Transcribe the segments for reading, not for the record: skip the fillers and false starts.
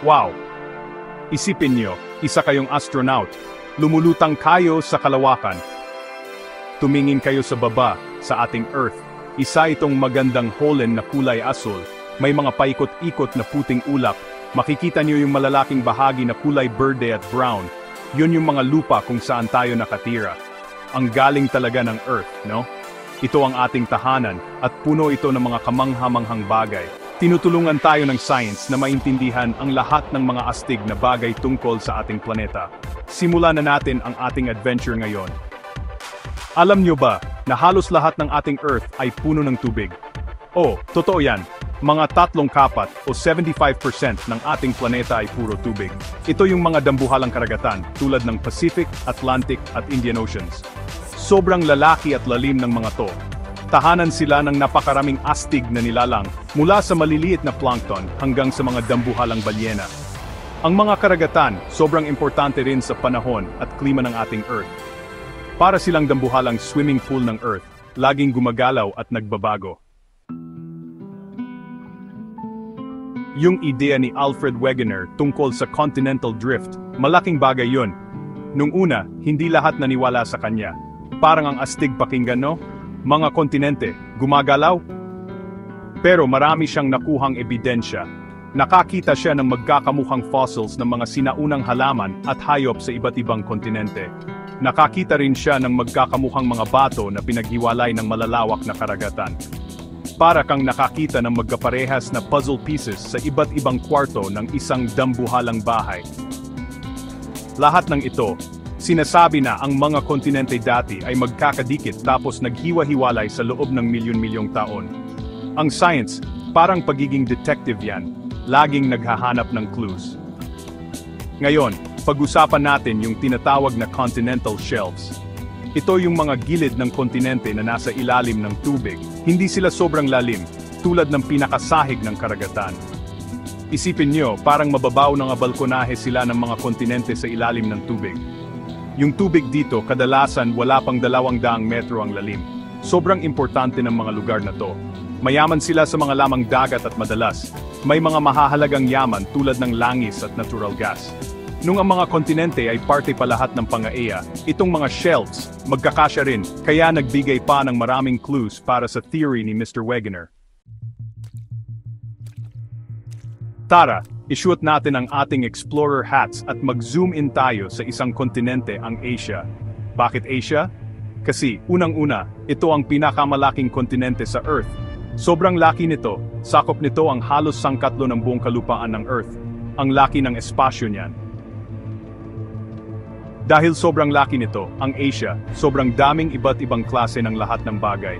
Wow! Isipin nyo, isa kayong astronaut, lumulutang kayo sa kalawakan. Tumingin kayo sa baba, sa ating Earth. Isa itong magandang holen na kulay asul, may mga paikot-ikot na puting ulap. Makikita niyo yung malalaking bahagi na kulay berde at brown. Yun yung mga lupa kung saan tayo nakatira. Ang galing talaga ng Earth, no? Ito ang ating tahanan, at puno ito ng mga kamangha-manghang bagay. Tinutulungan tayo ng science na maintindihan ang lahat ng mga astig na bagay tungkol sa ating planeta. Simulan na natin ang ating adventure ngayon. Alam nyo ba na halos lahat ng ating Earth ay puno ng tubig? Oh, totoo yan. Mga 3/4 o 75% ng ating planeta ay puro tubig. Ito yung mga dambuhalang karagatan tulad ng Pacific, Atlantic at Indian Oceans. Sobrang lalaki at lalim ng mga to. Tahanan sila ng napakaraming astig na nilalang mula sa maliliit na plankton hanggang sa mga dambuhalang balyena. Ang mga karagatan sobrang importante rin sa panahon at klima ng ating Earth. Para silang dambuhalang swimming pool ng Earth, laging gumagalaw at nagbabago. Yung ideya ni Alfred Wegener tungkol sa continental drift, malaking bagay yun. Nung una, hindi lahat naniwala sa kanya. Parang ang astig pakinggan, no? Mga kontinente, gumagalaw? Pero marami siyang nakuhang ebidensya. Nakakita siya ng magkakamukhang fossils ng mga sinaunang halaman at hayop sa iba't ibang kontinente. Nakakita rin siya ng magkakamukhang mga bato na pinaghiwalay ng malalawak na karagatan. Para kang nakakita ng magkaparehas na puzzle pieces sa iba't ibang kwarto ng isang dambuhalang bahay. Lahat ng ito, sinasabi na ang mga kontinente dati ay magkakadikit tapos naghiwa-hiwalay sa loob ng milyon-milyong taon. Ang science, parang pagiging detective yan, laging naghahanap ng clues. Ngayon, pag-usapan natin yung tinatawag na continental shelves. Ito yung mga gilid ng kontinente na nasa ilalim ng tubig. Hindi sila sobrang lalim, tulad ng pinakasahig ng karagatan. Isipin nyo, parang mababaw ng balkonahe sila ng mga kontinente sa ilalim ng tubig. Yung tubig dito, kadalasan wala pang 200 metro ang lalim. Sobrang importante ng mga lugar na to. Mayaman sila sa mga lamang dagat at madalas, may mga mahahalagang yaman tulad ng langis at natural gas. Nung ang mga kontinente ay parte pa lahat ng Pangaea, itong mga shelves, magkakasya rin, kaya nagbigay pa ng maraming clues para sa theory ni Mr. Wegener. Tara, isuot natin ang ating explorer hats at mag-zoom in tayo sa isang kontinente, ang Asia. Bakit Asia? Kasi, unang-una, ito ang pinakamalaking kontinente sa Earth. Sobrang laki nito, sakop nito ang halos sangkatlo ng buong kalupaan ng Earth. Ang laki ng espasyo niyan. Dahil sobrang laki nito, ang Asia, sobrang daming iba't ibang klase ng lahat ng bagay.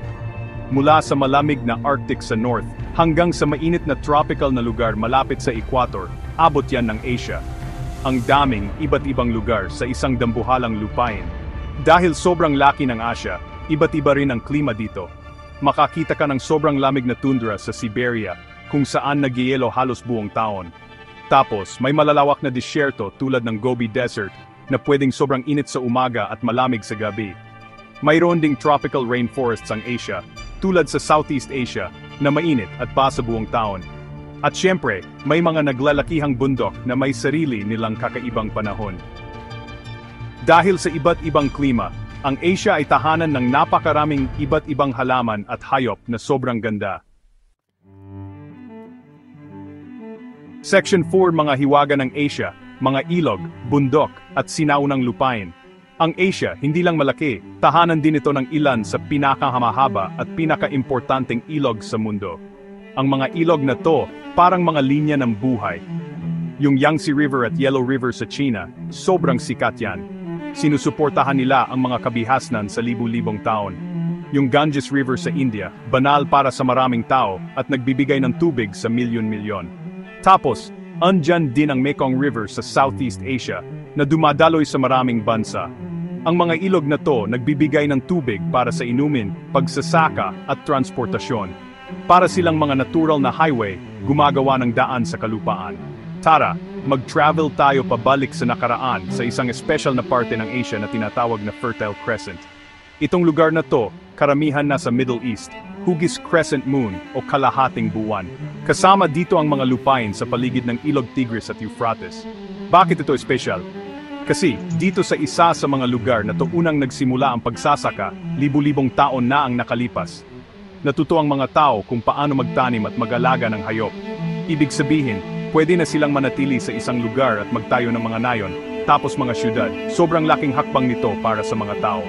Mula sa malamig na Arctic sa north, hanggang sa mainit na tropical na lugar malapit sa equator, abot yan ng Asia. Ang daming iba't ibang lugar sa isang dambuhalang lupain. Dahil sobrang laki ng Asia, iba't iba rin ang klima dito. Makakita ka ng sobrang lamig na tundra sa Siberia, kung saan nagyayelo halos buong taon. Tapos, may malalawak na disyerto tulad ng Gobi Desert, na pwedeng sobrang init sa umaga at malamig sa gabi. Mayroon ding tropical rainforests ang Asia, tulad sa Southeast Asia, na mainit at basa buong taon. At syempre, may mga naglalakihang bundok na may sarili nilang kakaibang panahon. Dahil sa iba't ibang klima, ang Asia ay tahanan ng napakaraming iba't ibang halaman at hayop na sobrang ganda. Section 4, mga hiwaga ng Asia, mga ilog, bundok, at sinaunang lupain. Ang Asia, hindi lang malaki, tahanan din ito ng ilan sa pinakahamahaba at pinakaimportanteng ilog sa mundo. Ang mga ilog na to, parang mga linya ng buhay. Yung Yangtze River at Yellow River sa China, sobrang sikat yan. Sinusuportahan nila ang mga kabihasnan sa libu-libong taon. Yung Ganges River sa India, banal para sa maraming tao at nagbibigay ng tubig sa milyon-milyon. Tapos, andyan din ang Mekong River sa Southeast Asia na dumadaloy sa maraming bansa. Ang mga ilog na to nagbibigay ng tubig para sa inumin, pagsasaka at transportasyon. Para silang mga natural na highway, gumagawa ng daan sa kalupaan. Tara, mag-travel tayo pabalik sa nakaraan sa isang espesyal na parte ng Asia na tinatawag na Fertile Crescent. Itong lugar na to, karamihan na sa Middle East, hugis crescent moon o kalahating buwan. Kasama dito ang mga lupain sa paligid ng Ilog Tigris at Euphrates. Bakit ito espesyal? Kasi dito sa isa sa mga lugar na to unang nagsimula ang pagsasaka, libu-libong taon na ang nakalipas. Natuto ang mga tao kung paano magtanim at mag-alaga ng hayop. Ibig sabihin, pwede na silang manatili sa isang lugar at magtayo ng mga nayon, tapos mga syudad. Sobrang laking hakbang nito para sa mga tao.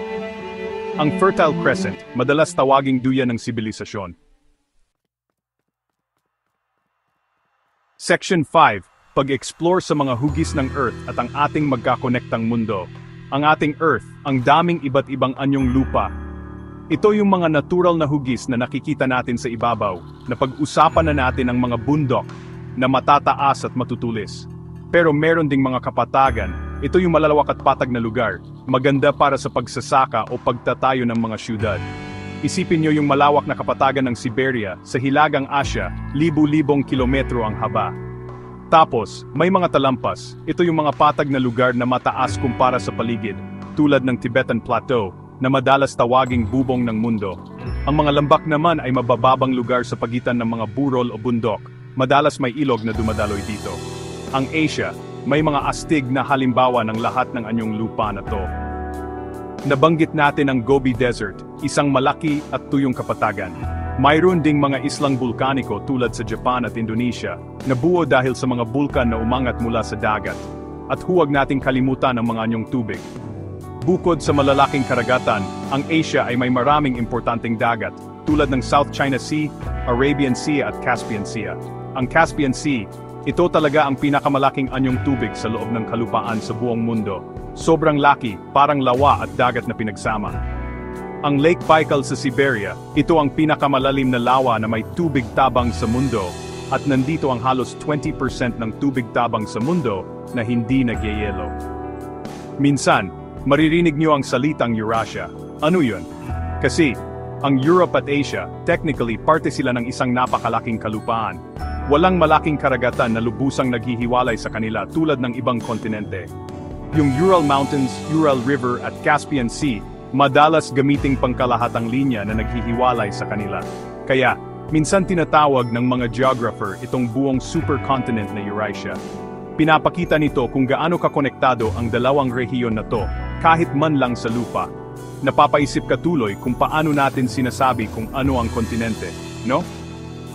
Ang Fertile Crescent, madalas tawaging duyan ng sibilisasyon. Section 5. Pag-explore sa mga hugis ng Earth at ang ating magkakonektang mundo. Ang ating Earth, ang daming iba't ibang anyong lupa. Ito yung mga natural na hugis na nakikita natin sa ibabaw, na pag-usapan na natin ang mga bundok, na matataas at matutulis. Pero meron ding mga kapatagan, ito yung malalawak at patag na lugar, maganda para sa pagsasaka o pagtatayo ng mga syudad. Isipin nyo yung malawak na kapatagan ng Siberia sa Hilagang Asya, libu-libong kilometro ang haba. Tapos, may mga talampas, ito yung mga patag na lugar na mataas kumpara sa paligid, tulad ng Tibetan Plateau, na madalas tawaging bubong ng mundo. Ang mga lambak naman ay mabababang lugar sa pagitan ng mga burol o bundok, madalas may ilog na dumadaloy dito. Ang Asia, may mga astig na halimbawa ng lahat ng anyong lupa na to. Nabanggit natin ang Gobi Desert, isang malaki at tuyong kapatagan. Mayroon ding mga islang bulkaniko tulad sa Japan at Indonesia, na buo dahil sa mga bulkan na umangat mula sa dagat. At huwag nating kalimutan ang mga anyong tubig. Bukod sa malalaking karagatan, ang Asia ay may maraming importanteng dagat, tulad ng South China Sea, Arabian Sea at Caspian Sea. Ang Caspian Sea, ito talaga ang pinakamalaking anyong tubig sa loob ng kalupaan sa buong mundo. Sobrang laki, parang lawa at dagat na pinagsama. Ang Lake Baikal sa Siberia, ito ang pinakamalalim na lawa na may tubig tabang sa mundo, at nandito ang halos 20% ng tubig tabang sa mundo na hindi nagyayelo. Minsan, maririnig niyo ang salitang Eurasia. Ano yun? Kasi, ang Europe at Asia, technically parte sila ng isang napakalaking kalupaan. Walang malaking karagatan na lubusang naghihiwalay sa kanila tulad ng ibang kontinente. Yung Ural Mountains, Ural River at Caspian Sea, madalas gamiting pangkalahatang linya na naghihiwalay sa kanila. Kaya, minsan tinatawag ng mga geographer itong buong supercontinent na Eurasia. Pinapakita nito kung gaano kakonektado ang dalawang rehiyon na to, kahit man lang sa lupa. Napapaisip ka tuloy kung paano natin sinasabi kung ano ang kontinente, no?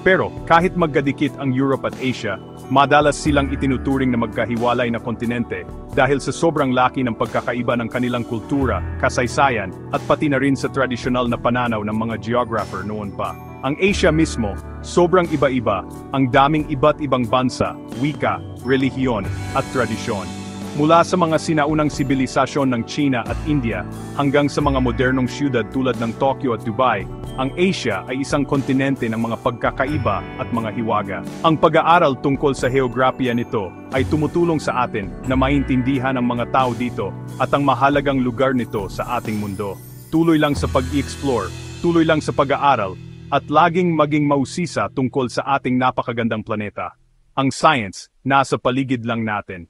Pero, kahit magkadikit ang Europe at Asia, madalas silang itinuturing na magkahiwalay na kontinente dahil sa sobrang laki ng pagkakaiba ng kanilang kultura, kasaysayan, at pati na rin sa tradisyonal na pananaw ng mga geographer noon pa. Ang Asia mismo, sobrang iba-iba, ang daming iba't ibang bansa, wika, relihiyon, at tradisyon. Mula sa mga sinaunang sibilisasyon ng China at India, hanggang sa mga modernong syudad tulad ng Tokyo at Dubai, ang Asia ay isang kontinente ng mga pagkakaiba at mga hiwaga. Ang pag-aaral tungkol sa heograpiya nito ay tumutulong sa atin na maintindihan ang mga tao dito at ang mahalagang lugar nito sa ating mundo. Tuloy lang sa pag-i-explore, tuloy lang sa pag-aaral, at laging maging mausisa tungkol sa ating napakagandang planeta. Ang science, nasa paligid lang natin.